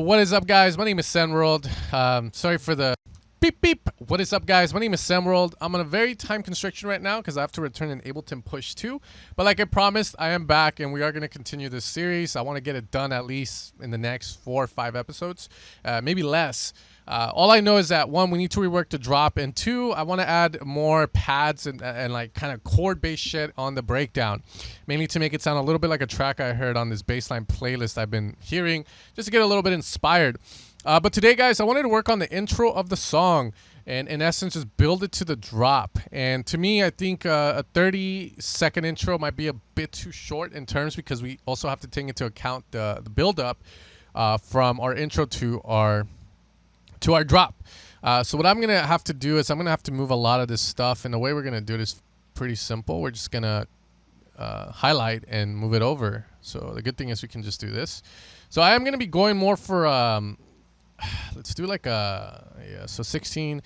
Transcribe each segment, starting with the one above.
What is up, guys? My name is Senworld. Sorry for the beep beep. What is up, guys? My name is Senworld. I'm on a very time constriction right now because I have to return an Ableton Push 2. But like I promised, I am back and we are going to continue this series. I want to get it done at least in the next 4 or 5 episodes, maybe less. All I know is that 1, we need to rework the drop, and 2, I want to add more pads and like kind of chord-based shit on the breakdown, mainly to make it sound a little bit like a track I heard on this bassline playlist I've been hearing, just to get a little bit inspired. But today, guys, I wanted to work on the intro of the song and, in essence, just build it to the drop. And to me, I think a 30-second intro might be a bit too short in terms, because we also have to take into account the build-up from our intro to our drop. So what I'm going to have to do is I'm going to have to move a lot of this stuff, and the way we're going to do it is pretty simple. We're just going to highlight and move it over. So the good thing is we can just do this. So I am going to be going more for, let's do like so 16.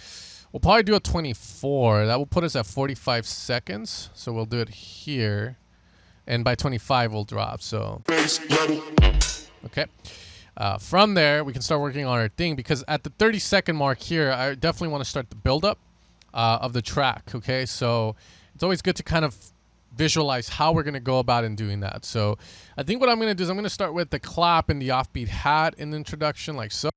We'll probably do a 24. That will put us at 45 seconds. So we'll do it here. And by 25, we'll drop. So, okay. From there, we can start working on our thing, because at the 30-second mark here, I definitely want to start the build-up of the track, okay? So it's always good to kind of visualize how we're going to go about in doing that. So I think what I'm going to do is I'm going to start with the clap and the offbeat hat in the introduction, like so.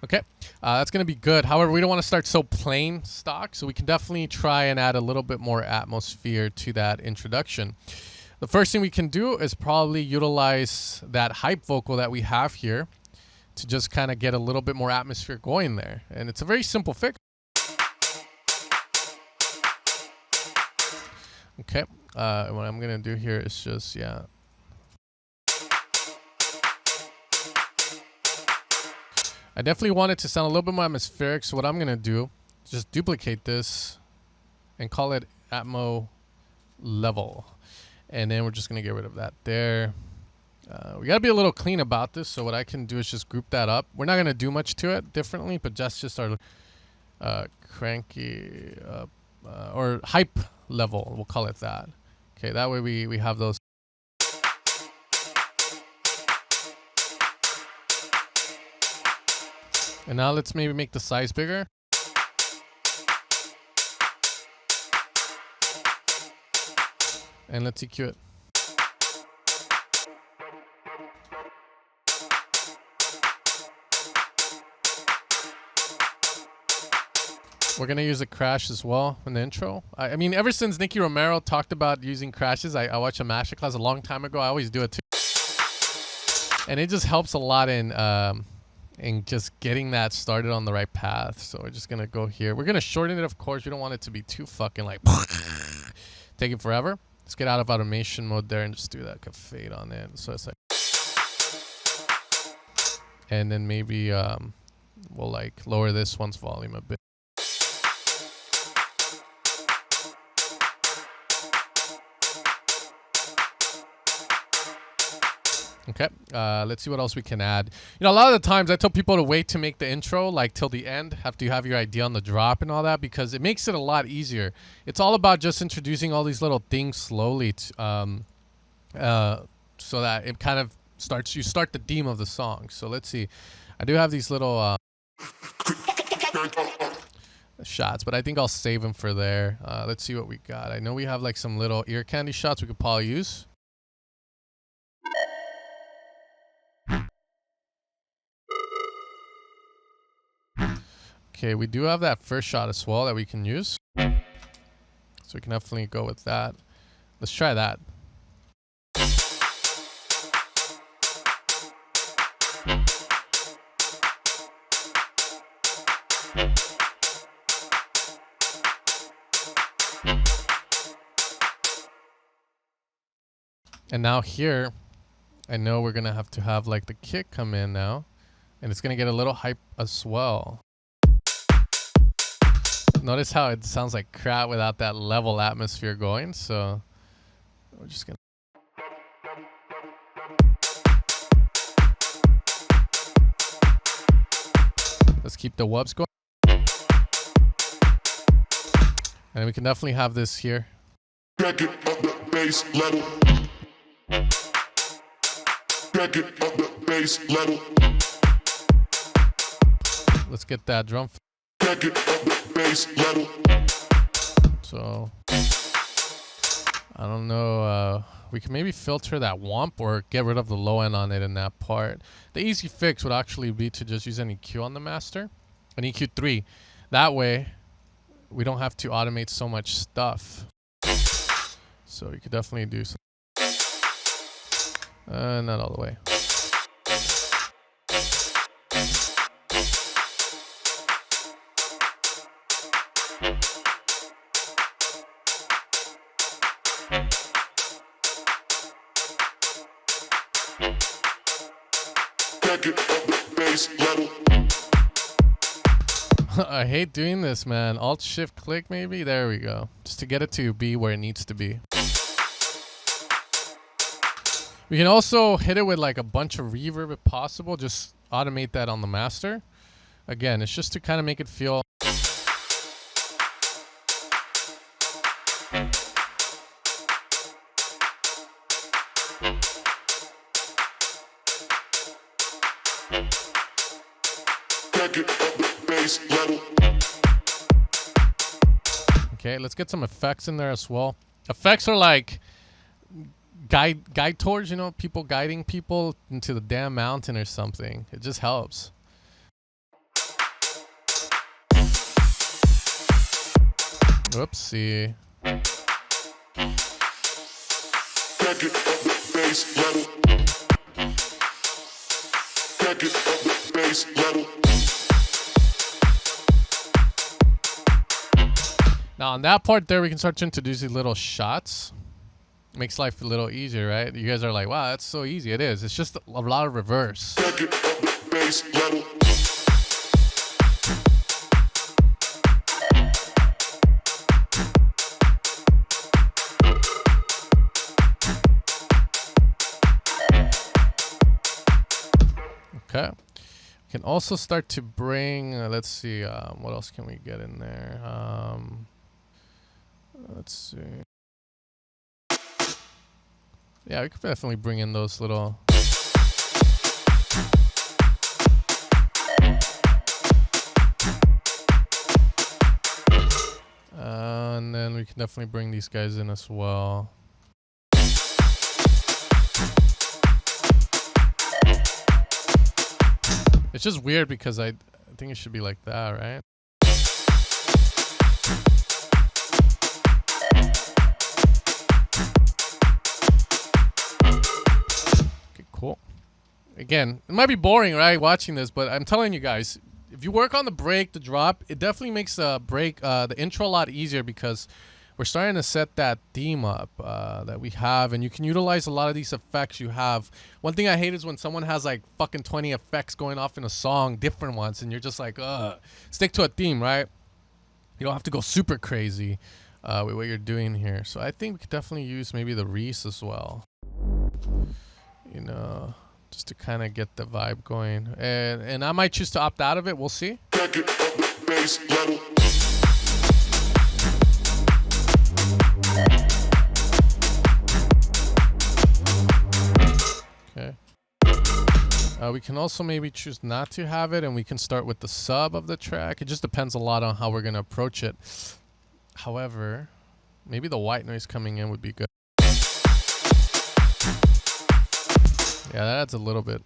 Okay, that's going to be good. However, we don't want to start so plain stock, so we can definitely try and add a little bit more atmosphere to that introduction. The first thing we can do is probably utilize that hype vocal that we have here to just kind of get a little bit more atmosphere going there. And it's a very simple fix. Okay, what I'm going to do here is just, I definitely want it to sound a little bit more atmospheric, so what I'm going to do is just duplicate this and call it Atmo level. And then we're just going to get rid of that there. We got to be a little clean about this, so what I can do is just group that up. We're not going to do much to it differently, but that's just our cranky or hype level, we'll call it that. Okay, that way we have those. And now let's maybe make the size bigger. And let's EQ it. We're going to use a crash as well in the intro. I mean, ever since Nicky Romero talked about using crashes, I watched a masterclass a long time ago. I always do it too. And it just helps a lot in just getting that started on the right path. So we're just going to go here. We're going to shorten it, of course. We don't want it to be too fucking like taking forever. Let's get out of automation mode there and just do that fade on it. So it's like, and then maybe we'll like lower this one's volume a bit. Okay, let's see what else we can add. You know, a lot of the times I tell people to wait to make the intro like till the end after you have your idea on the drop and all that, because it makes it a lot easier. It's all about just introducing all these little things slowly to, so that it kind of you start the theme of the song. So let's see. I do have these little shots, but I think I'll save them for there. Let's see what we got. I know we have like some little ear candy shots we could probably use. Okay, we do have that first shot as well that we can use. So we can definitely go with that. Let's try that. And now here, I know we're going to have like the kick come in now. And it's going to get a little hype as well. Notice how it sounds like crap without that level atmosphere going. So we're just going to... Let's keep the wubs going. And we can definitely have this here. Crank it up the bass level. Crank it up the bass level. Let's get that drum. Crank it up the bass level. So I don't know. We can maybe filter that womp or get rid of the low end on it in that part. The easy fix would actually be to just use an EQ on the master, an EQ3. That way, we don't have to automate so much stuff. So you could definitely do some. Not all the way. I hate doing this, man. Alt shift click maybe? There we go. Just to get it to be where it needs to be. We can also hit it with like a bunch of reverb if possible. Just automate that on the master. Again, it's just to kind of make it feel. Okay, let's get some effects in there as well. Effects are like guide tours, you know, people guiding people into the damn mountain or something. It just helps. Whoopsie. Crank it up the bass level. Crank it up the bass level. Now on that part there, we can start to introduce these little shots. Makes life a little easier, right? You guys are like, wow, that's so easy. It is. It's just a lot of reverse. Crank it up the bass level. Okay. We can also start to bring, let's see, what else can we get in there? Let's see. Yeah, we could definitely bring in those little. And then we can definitely bring these guys in as well. It's just weird because I think it should be like that, right? Okay, cool. Again, it might be boring, right, watching this, but I'm telling you guys, if you work on the break, the drop, it definitely makes the break, the intro a lot easier because we're starting to set that theme up that we have, and you can utilize a lot of these effects you have. One thing I hate is when someone has like fucking 20 effects going off in a song, different ones, and you're just like, stick to a theme, right? You don't have to go super crazy with what you're doing here. So I think we could definitely use maybe the Reese as well, you know, just to kind of get the vibe going. And I might choose to opt out of it. We'll see. Okay. We can also maybe choose not to have it, and we can start with the sub of the track. It just depends a lot on how we're going to approach it. However, maybe the white noise coming in would be good. Yeah, that adds a little bit.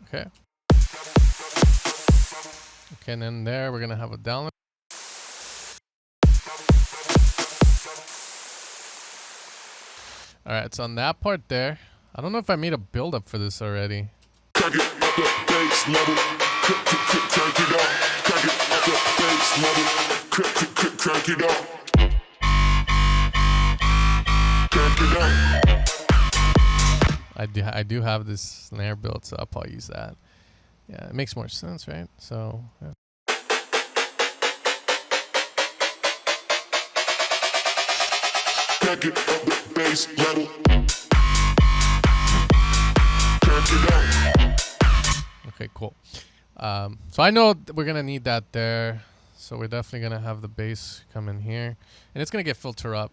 Okay. Okay, and then there we're gonna have a download. All right, so on that part there, I don't know if I made a build up for this already. I do have this snare built up. I'll use that. Yeah, it makes more sense, right? So yeah. Crank it up the bass level. Crank it up. Okay, cool. So I know we're gonna need that there. So we're definitely gonna have the bass come in here, and it's gonna get filtered up.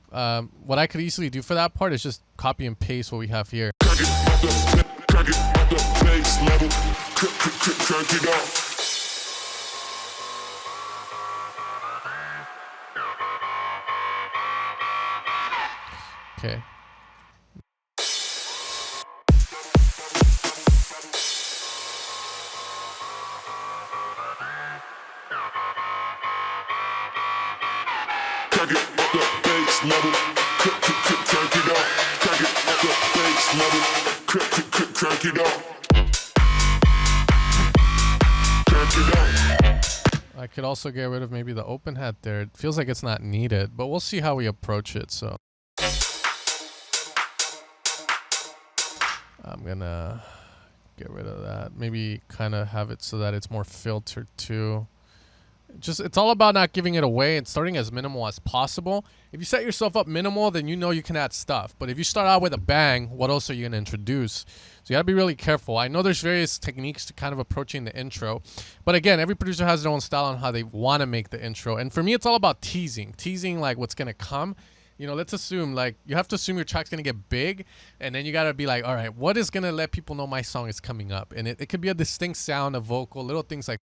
What I could easily do for that part is just copy and paste what we have here. Crank it up the bass level. Crank it up. Okay. Crank it up the bass level. Crank it up. Crank it up the bass level. Crank it up. Crank it up. I could also get rid of maybe the open hat there. It feels like it's not needed, but we'll see how we approach it. So I'm gonna get rid of that. Maybe kind of have it so that it's more filtered too. Just, it's all about not giving it away and starting as minimal as possible. If you set yourself up minimal, then you know you can add stuff. But if you start out with a bang, what else are you gonna introduce? So you gotta be really careful. I know there's various techniques to kind of approaching the intro, but again, every producer has their own style on how they want to make the intro. And for me, it's all about teasing like what's gonna come. You know, let's assume, like, you have to assume your track's gonna get big, and then you gotta be like, all right, what is gonna let people know my song is coming up? And it could be a distinct sound, a vocal, little things like.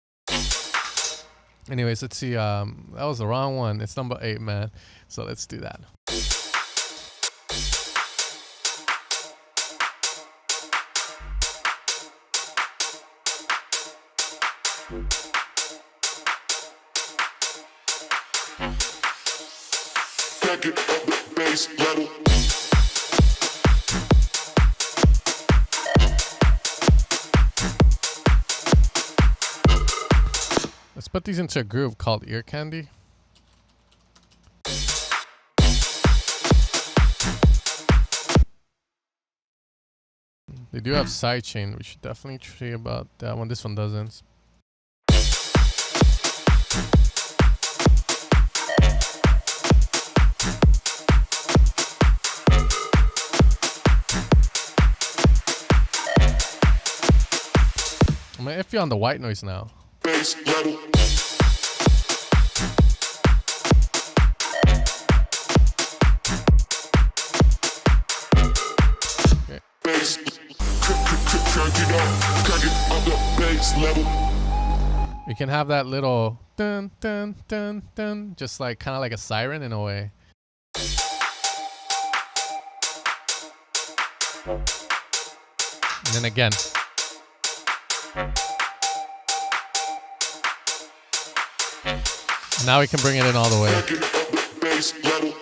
Anyways, let's see. That was the wrong one. It's number 8, man. So let's do that. Crank it up the bass level. Let's put these into a groove called Ear Candy. They do have sidechain. We should definitely see about that one. This one doesn't. I'm gonna iffy on the white noise now. Bass level. Okay. Bass. Crank it up. Crank it up the bass level. We can have that little dun dun dun dun, just like kind of like a siren in a way. And then again. Now we can bring it in all the way. Crank it up the bass level.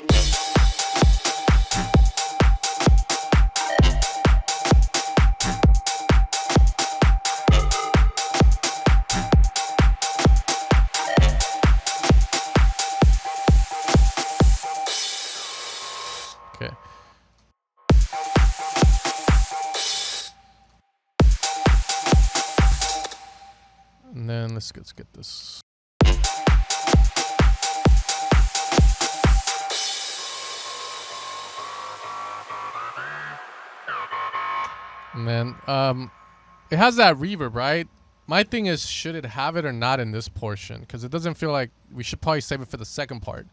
Okay. And then let's get this. And then it has that reverb, right? My thing is, should it have it or not in this portion? Because it doesn't feel like we should probably save it for the second part.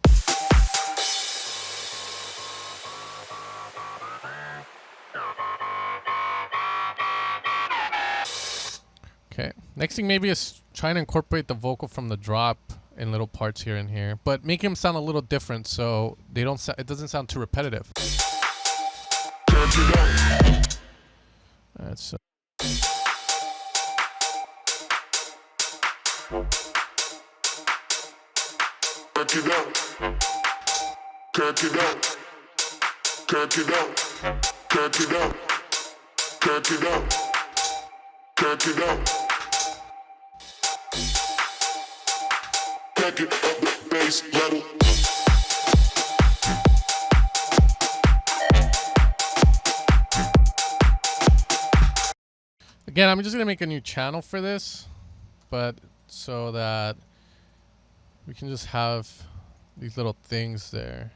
Okay. Next thing maybe is trying to incorporate the vocal from the drop in little parts here and here, but make them sound a little different so they don't. It doesn't sound too repetitive. Crank it up. Alright, so. Crank it up. Crank it up. Crank it up. Crank it up. Crank it up. Crank it up. Crank it up the bass level. Again, I'm just gonna make a new channel for this, but so that we can just have these little things there.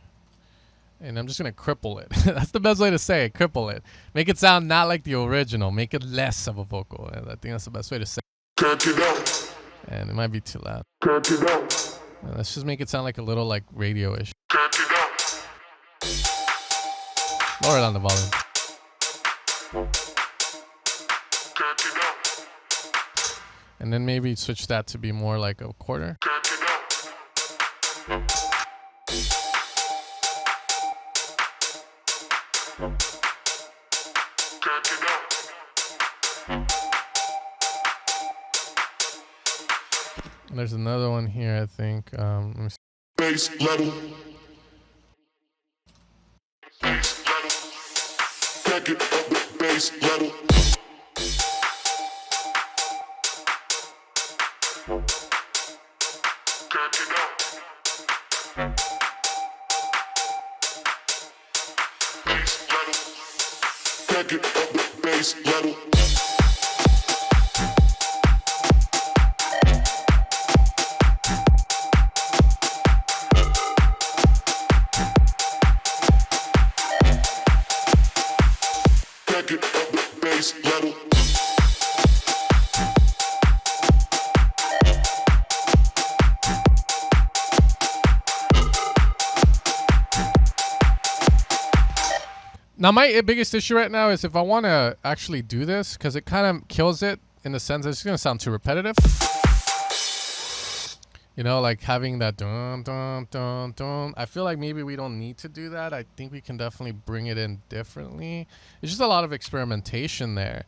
And I'm just gonna cripple it. That's the best way to say it, cripple it. Make it sound not like the original. Make it less of a vocal. And I think that's the best way to say it. And it might be too loud. Let's just make it sound like a little like radio-ish. Lower it on the volume. And then maybe switch that to be more like a quarter. And there's another one here, I think. Let me see. Bass level. Back it up the bass level. Back it up the bass level. Back it up the bass level. Now, my biggest issue right now is if I want to actually do this, because it kind of kills it in the sense that it's going to sound too repetitive. You know, like having that dun dun dun dun. I feel like maybe we don't need to do that. I think we can definitely bring it in differently. It's just a lot of experimentation there.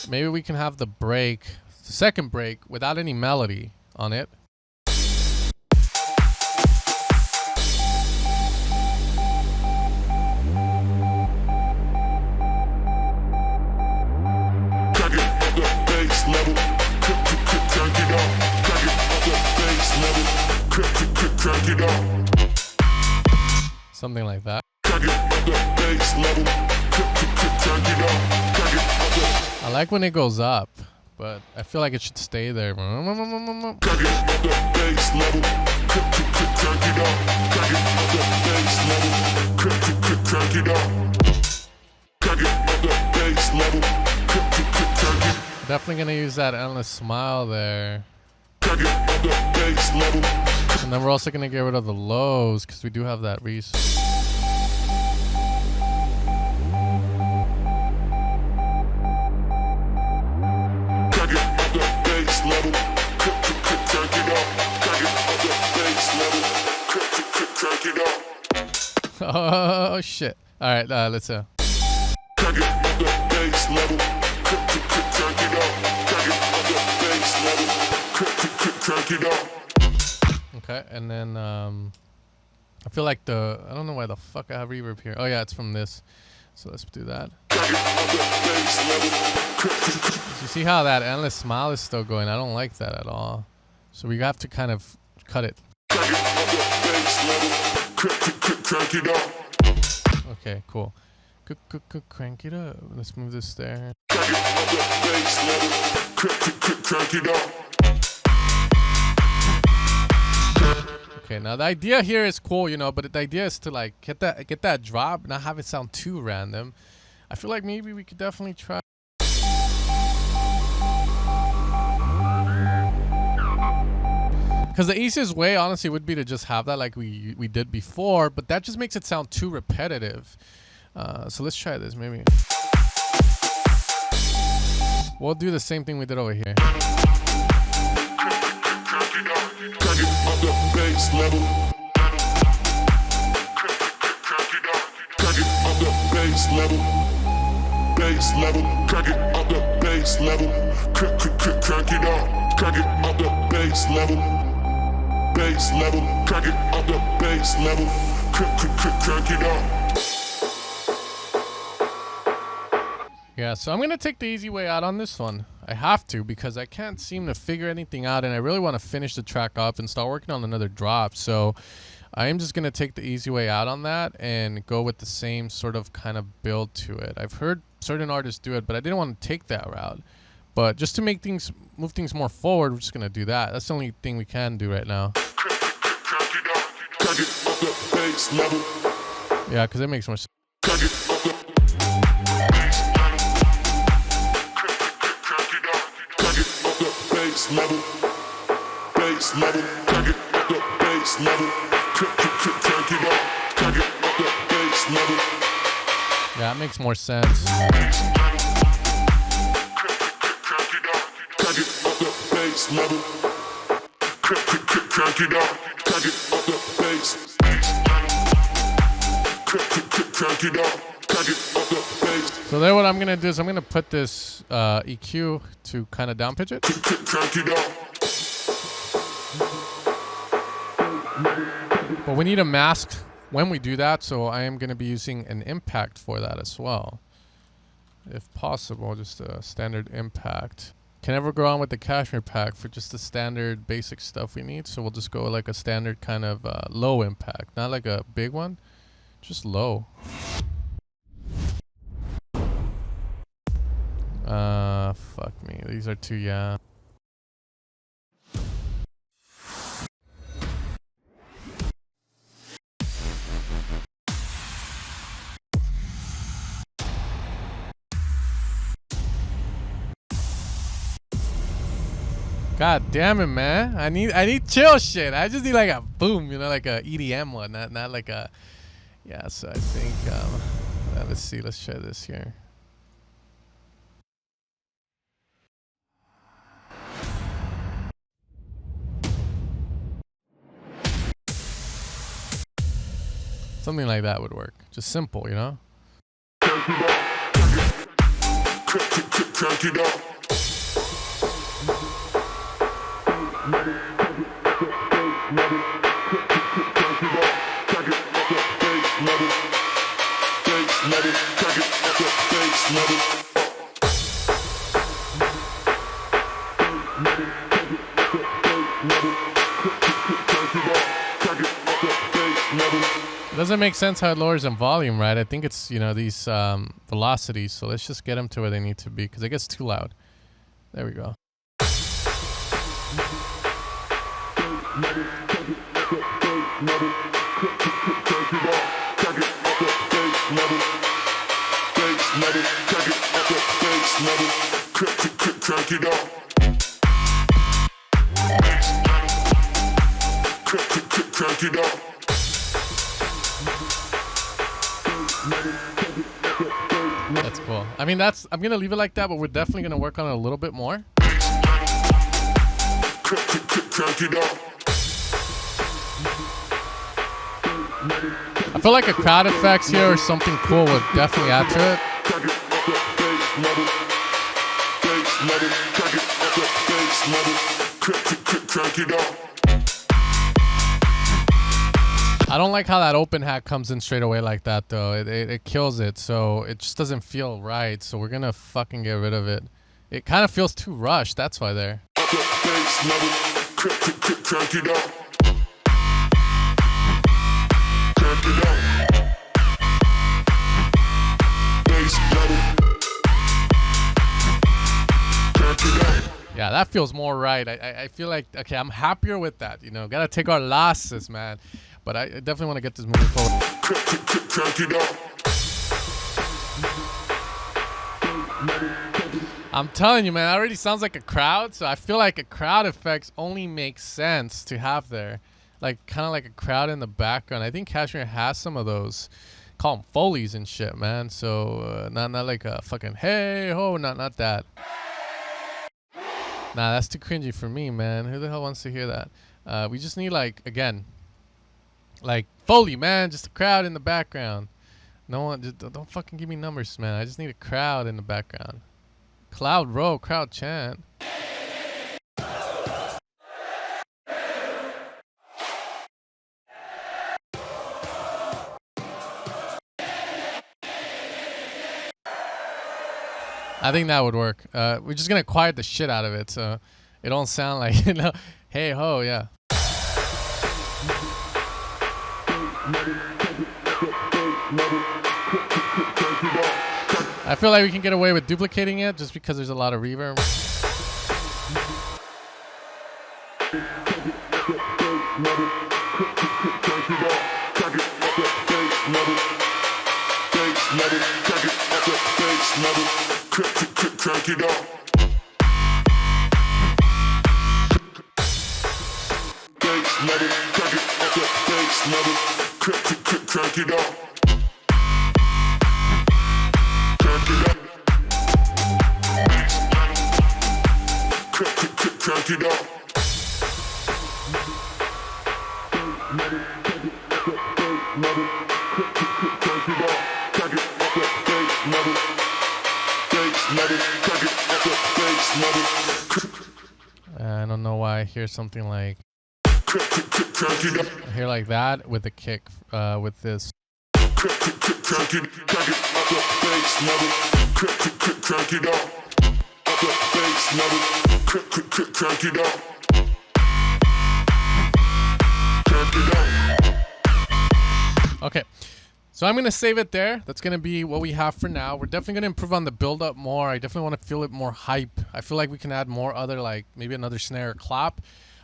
Maybe we can have the break, the second break, without any melody on it. Something like that. I like when it goes up, but I feel like it should stay there. Definitely gonna use that endless smile there. And then we're also gonna get rid of the lows because we do have that reset. Oh shit! All right, let's Okay, and then I feel like I don't know why the fuck I have reverb here. Oh yeah, it's from this. So let's do that. You see how that endless smile is still going? I don't like that at all. So we have to kind of cut it. Okay, cool. Crank it up. Let's move this there. Okay, now the idea here is cool, you know, but the idea is to like get that drop, not have it sound too random. I feel like maybe we could definitely try. Because the easiest way, honestly, would be to just have that like we did before, but that just makes it sound too repetitive. So let's try this, maybe. We'll do the same thing we did over here. Bass level, crank it up the bass level, crank it up, crank it up the bass level, crank it up the bass level, crank it up. Yeah, so I'm gonna take the easy way out on this one. I have to because I can't seem to figure anything out, and I really want to finish the track up and start working on another drop. So I am just going to take the easy way out on that and go with the same sort of kind of build to it. I've heard certain artists do it, but I didn't want to take that route. But just to make things, move things more forward, we're just going to do that. That's the only thing we can do right now. Yeah, because it makes more sense. Yeah, it makes more sense. So there, what I'm gonna do is I'm gonna put this EQ to kind of down pitch it. But we need a mask when we do that, so I am gonna be using an impact for that as well, if possible, just a standard impact. Can never go on with the Cashmere pack for just the standard basic stuff we need, so we'll just go like a standard kind of low impact, not like a big one, just low. Fuck me, these are too, yeah. God damn it, man. I need chill shit. I just need like a boom, you know, like a EDM one, not like a, yeah. So I think let's see, let's try this here. Something like that would work. Just simple, you know? It doesn't make sense how it lowers in volume, right? I think it's, you know, these velocities. So let's just get them to where they need to be because it gets too loud. There we go. That's cool. I mean, I'm gonna leave it like that, but we're definitely gonna work on it a little bit more. I feel like a crowd effects here or something cool would definitely add to it. I don't like how that open hat comes in straight away like that though. It kills it, so it just doesn't feel right. So we're gonna fucking get rid of it. It kind of feels too rushed. That's why there. Yeah, that feels more right. I feel like, okay, I'm happier with that. You know, gotta take our losses, man. But I definitely want to get this moving forward. I'm telling you, man, that already sounds like a crowd. So I feel like a crowd effects only makes sense to have there. Like, kind of like a crowd in the background. I think Cashmere has some of those. Call them Foleys and shit, man. So not like a fucking hey ho, not that. Nah, that's too cringy for me, man. Who the hell wants to hear that? We just need, like, again, like Foley, man. Just a crowd in the background. No one, just don't fucking give me numbers, man. I just need a crowd in the background. Cloud row, crowd chant. I think that would work. We're just gonna quiet the shit out of it, so it don't sound like, you know, hey ho, yeah. I feel like we can get away with duplicating it just because there's a lot of reverb. Crank it up. Bass metal, crank it up. Bass metal, crank it up. Crank it up. Bass metal, crank it up. I don't know why I hear something like I hear like that with the kick with this. Okay. So I'm going to save it there. That's going to be what we have for now. We're definitely going to improve on the build up more. I definitely want to feel it more hype. I feel like we can add more other, like maybe another snare or clap.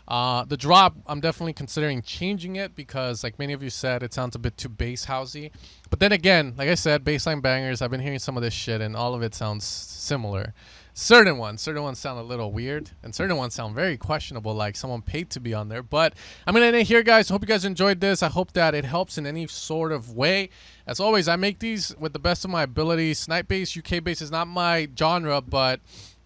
The drop, I'm definitely considering changing it because like many of you said, it sounds a bit too bass housey. But then again, like I said, bassline bangers, I've been hearing some of this shit and all of it sounds similar. Certain ones sound a little weird and certain ones sound very questionable, like someone paid to be on there. But I'm going to end it here, guys. Hope you guys enjoyed this. I hope that it helps in any sort of way. As always, I make these with the best of my abilities. Snipe bass, UK bass is not my genre, but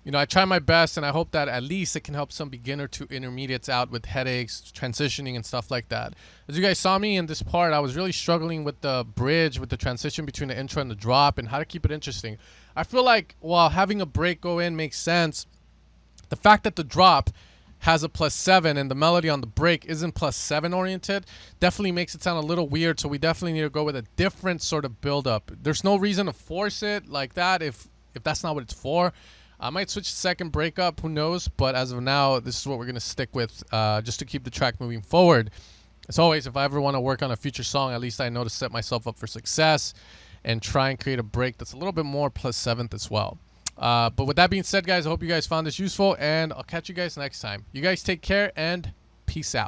you know, I try my best, and I hope that at least it can help some beginner to intermediates out with headaches, transitioning, and stuff like that. As you guys saw me in this part, I was really struggling with the bridge, with the transition between the intro and the drop, and how to keep it interesting. I feel like while having a break go in makes sense, the fact that the drop has a +7 and the melody on the break isn't +7 oriented definitely makes it sound a little weird, so we definitely need to go with a different sort of build-up. There's no reason to force it like that if that's not what it's for. I might switch to second breakup, who knows, but as of now, this is what we're going to stick with just to keep the track moving forward. As always, if I ever want to work on a future song, at least I know to set myself up for success and try and create a break that's a little bit more +7th as well. But with that being said, guys, I hope you guys found this useful, and I'll catch you guys next time. You guys take care, and peace out.